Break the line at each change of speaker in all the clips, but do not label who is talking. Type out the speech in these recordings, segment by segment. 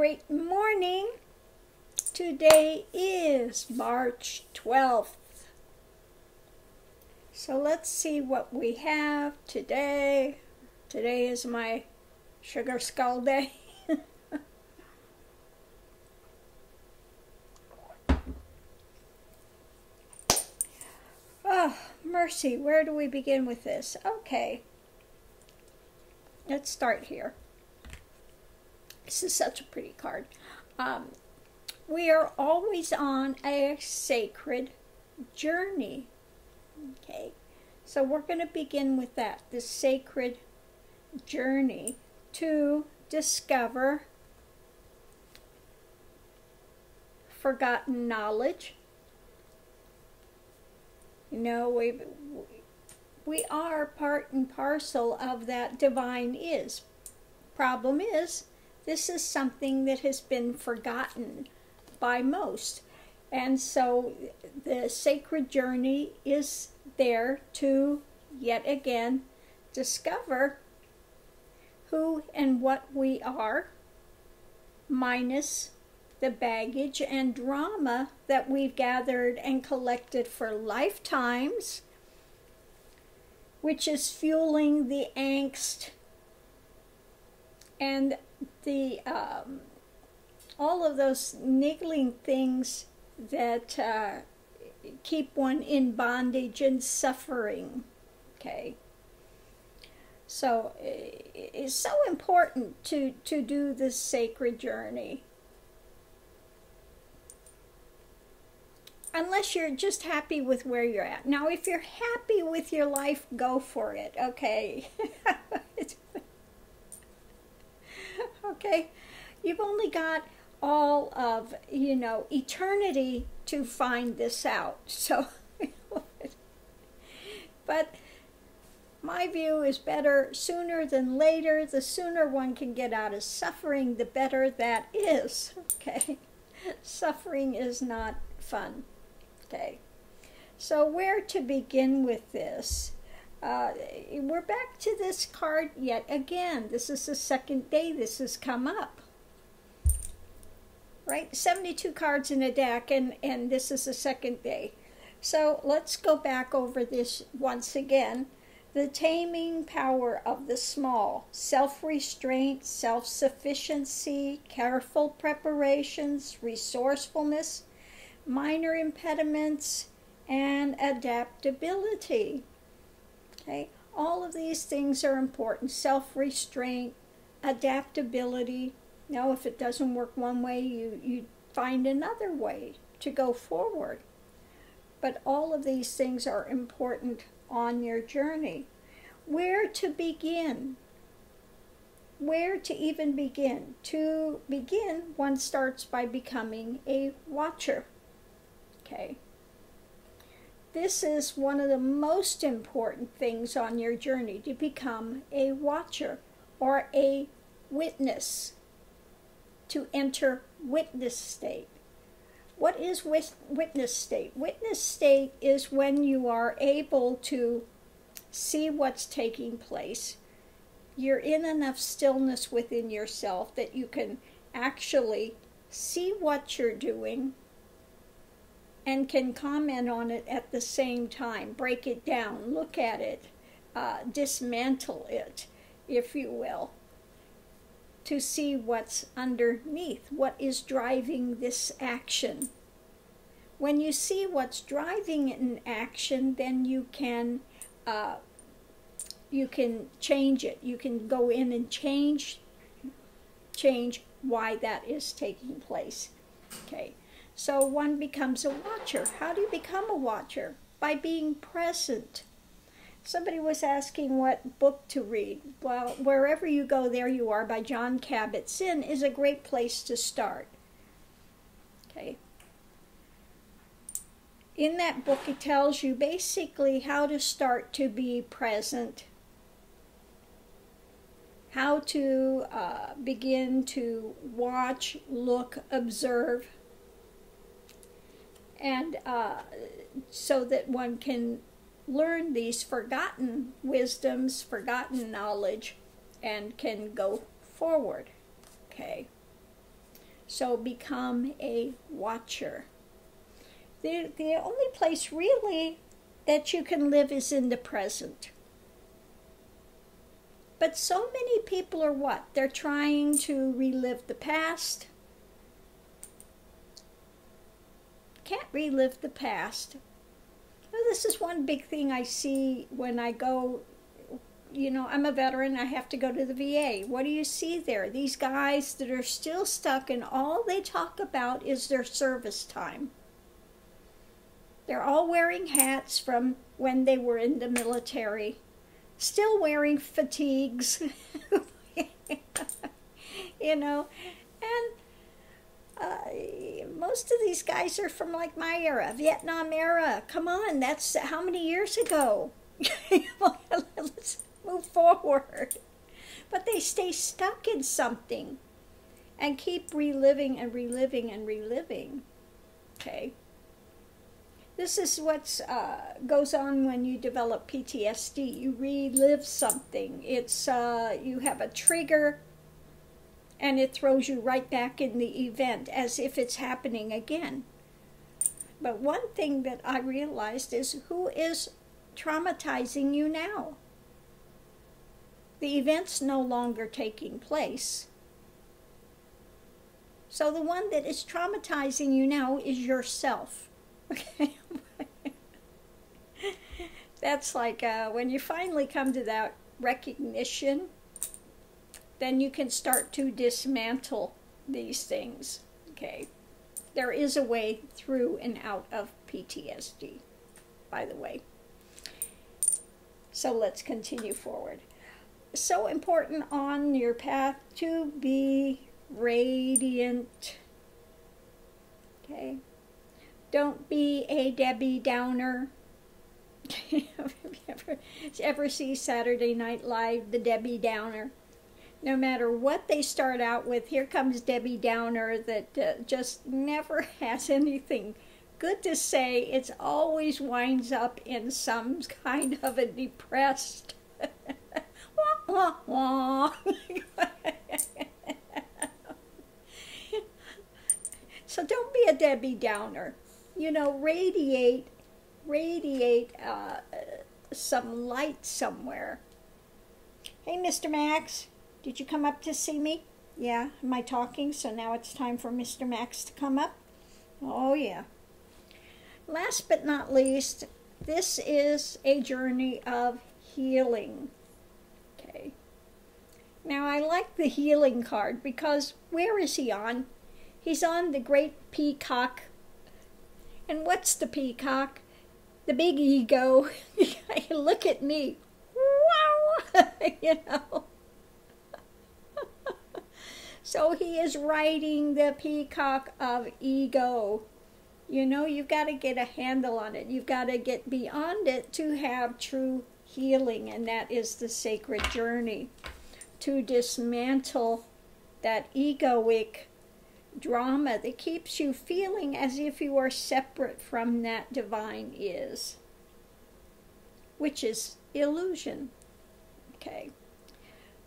Great morning. Today is March 12th. So let's see what we have today. Today is my sugar skull day. Oh, mercy. Where do we begin with this? Okay. Let's start here. This is such a pretty card. We are always on a sacred journey. Okay, so we're going to begin with that, the sacred journey to discover forgotten knowledge. You know, we are part and parcel of that divine is. Problem is, this is something that has been forgotten by most. And so the sacred journey is there to, yet again, discover who and what we are, minus the baggage and drama that we've gathered and collected for lifetimes, which is fueling the angst and the all of those niggling things that keep one in bondage and suffering. Okay, so it's so important to do this sacred journey. Unless you're just happy with where you're at. Now, if you're happy with your life, go for it. Okay. Okay, you've only got all of, eternity to find this out. So, but my view is better sooner than later. The sooner one can get out of suffering, the better that is. Okay, suffering is not fun. Okay, so where to begin with this? We're back to this card yet again. This is the second day this has come up. Right? 72 cards in a deck, and this is the second day. So let's go back over this once again. The taming power of the small. Self-restraint, self-sufficiency, careful preparations, resourcefulness, minor impediments, and adaptability. Okay, all of these things are important. Self-restraint, adaptability. Now, if it doesn't work one way, you find another way to go forward. But all of these things are important on your journey. Where to begin? Where to even begin? To begin, one starts by becoming a watcher. Okay. This is one of the most important things on your journey, to become a watcher or a witness, to enter witness state. What is witness state? Witness state is when you are able to see what's taking place. You're in enough stillness within yourself that you can actually see what you're doing and can comment on it at the same time, break it down, look at it, dismantle it, if you will, to see what's underneath, what is driving this action. When you see what's driving an action, then you can change it. You can go in and change why that is taking place. Okay. So one becomes a watcher. How do you become a watcher? By being present. Somebody was asking what book to read. Well, Wherever You Go, There You Are by Jon Kabat-Zinn is a great place to start. Okay. In that book, it tells you basically how to start to be present, how to begin to watch, look, observe, and so that one can learn these forgotten wisdoms, forgotten knowledge, and can go forward. Okay. So become a watcher. The only place really that you can live is in the present. But so many people are what? They're trying to relive the past. Can't relive the past. Well, this is one big thing I see when I go, you know, I'm a veteran, I have to go to the VA. What do you see there? These guys that are still stuck and all they talk about is their service time. They're all wearing hats from when they were in the military, still wearing fatigues, you know, and most of these guys are from like my era, Vietnam era. Come on, that's how many years ago? Let's move forward. But they stay stuck in something and keep reliving and reliving and reliving. Okay. This is what goes on when you develop PTSD. You relive something. It's you have a trigger, and it throws you right back in the event as if it's happening again. But one thing that I realized is who is traumatizing you now? The event's no longer taking place. So the one that is traumatizing you now is yourself. Okay. That's like when you finally come to that recognition, then you can start to dismantle these things. Okay. There is a way through and out of PTSD, by the way. So let's continue forward. So important on your path to be radiant. Okay. Don't be a Debbie Downer. ever see Saturday Night Live, the Debbie Downer? No matter what they start out with, here comes Debbie Downer that just never has anything good to say. It always winds up in some kind of a depressed wah, wah, wah. So don't be a Debbie Downer. You know, radiate some light somewhere. Hey, Mr. Max, did you come up to see me? Yeah, am I talking? So now it's time for Mr. Max to come up? Oh, yeah. Last but not least, this is a journey of healing. Okay. Now, I like the healing card because where is he on? He's on the great peacock. And what's the peacock? The big ego. Look at me. Wow! You know. So he is riding the peacock of ego. You know, you've got to get a handle on it. You've got to get beyond it to have true healing. And that is the sacred journey. To dismantle that egoic drama that keeps you feeling as if you are separate from that divine is, which is illusion. Okay.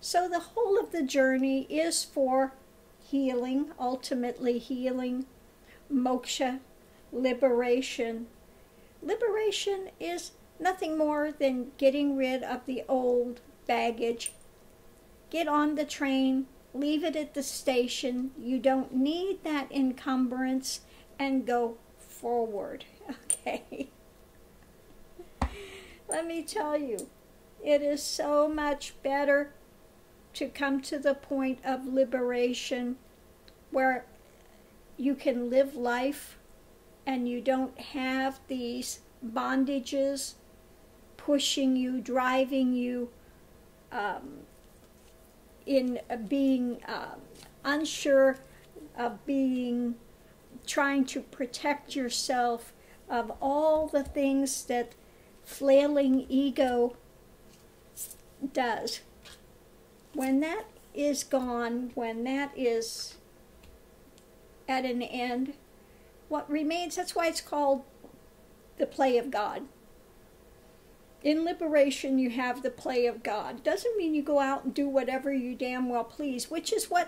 So the whole of the journey is for healing, ultimately healing, moksha, liberation. Liberation is nothing more than getting rid of the old baggage. Get on the train, leave it at the station. You don't need that encumbrance and go forward. Okay. Let me tell you, it is so much better to come to the point of liberation where you can live life and you don't have these bondages pushing you, driving you in being unsure of trying to protect yourself of all the things that flailing ego does. When that is gone, when that is at an end, what remains, that's why it's called the play of God. In liberation, you have the play of God. Doesn't mean you go out and do whatever you damn well please, which is what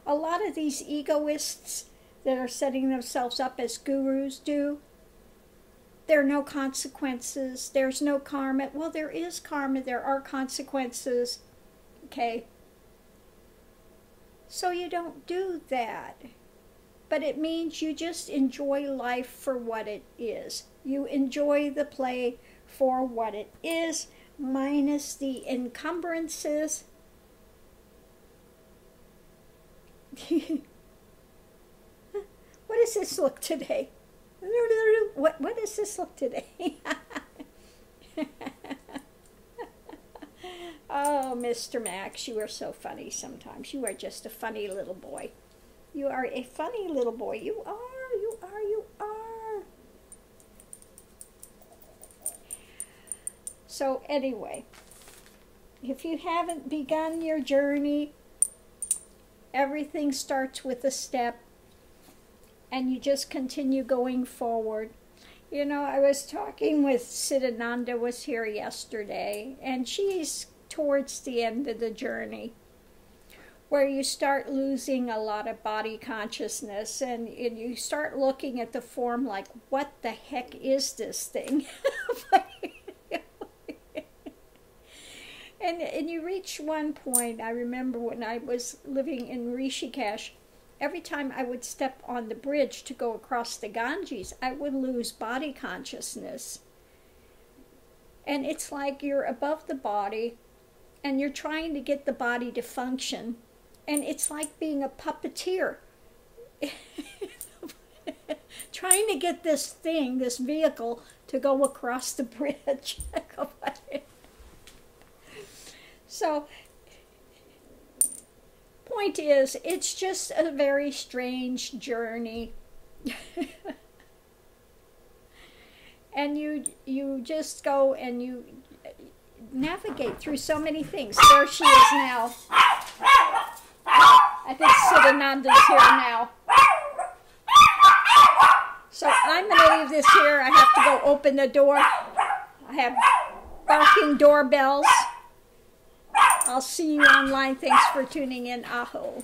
a lot of these egoists that are setting themselves up as gurus do, there are no consequences, there's no karma. Well, there is karma, there are consequences, okay? So you don't do that. But it means you just enjoy life for what it is. You enjoy the play for what it is, minus the encumbrances. What does this look today? What does this look today? Oh, Mr. Max, you are so funny sometimes. You are just a funny little boy. You are a funny little boy. You are, you are, you are. So anyway, if you haven't begun your journey, everything starts with a step, and you just continue going forward. You know, I was talking with Siddhananda, was here yesterday, and she's towards the end of the journey, where you start losing a lot of body consciousness, and you start looking at the form like, what the heck is this thing? And you reach one point. I remember when I was living in Rishikesh, every time I would step on the bridge to go across the Ganges, I would lose body consciousness. And it's like you're above the body, and you're trying to get the body to function. And it's like being a puppeteer. Trying to get this thing, this vehicle, to go across the bridge. So, point is, it's just a very strange journey. And you just go and you navigate through so many things. There she is now. I think Siddhananda's here now. So I'm going to leave this here. I have to go open the door. I have barking doorbells. I'll see you online. Thanks for tuning in. Aho.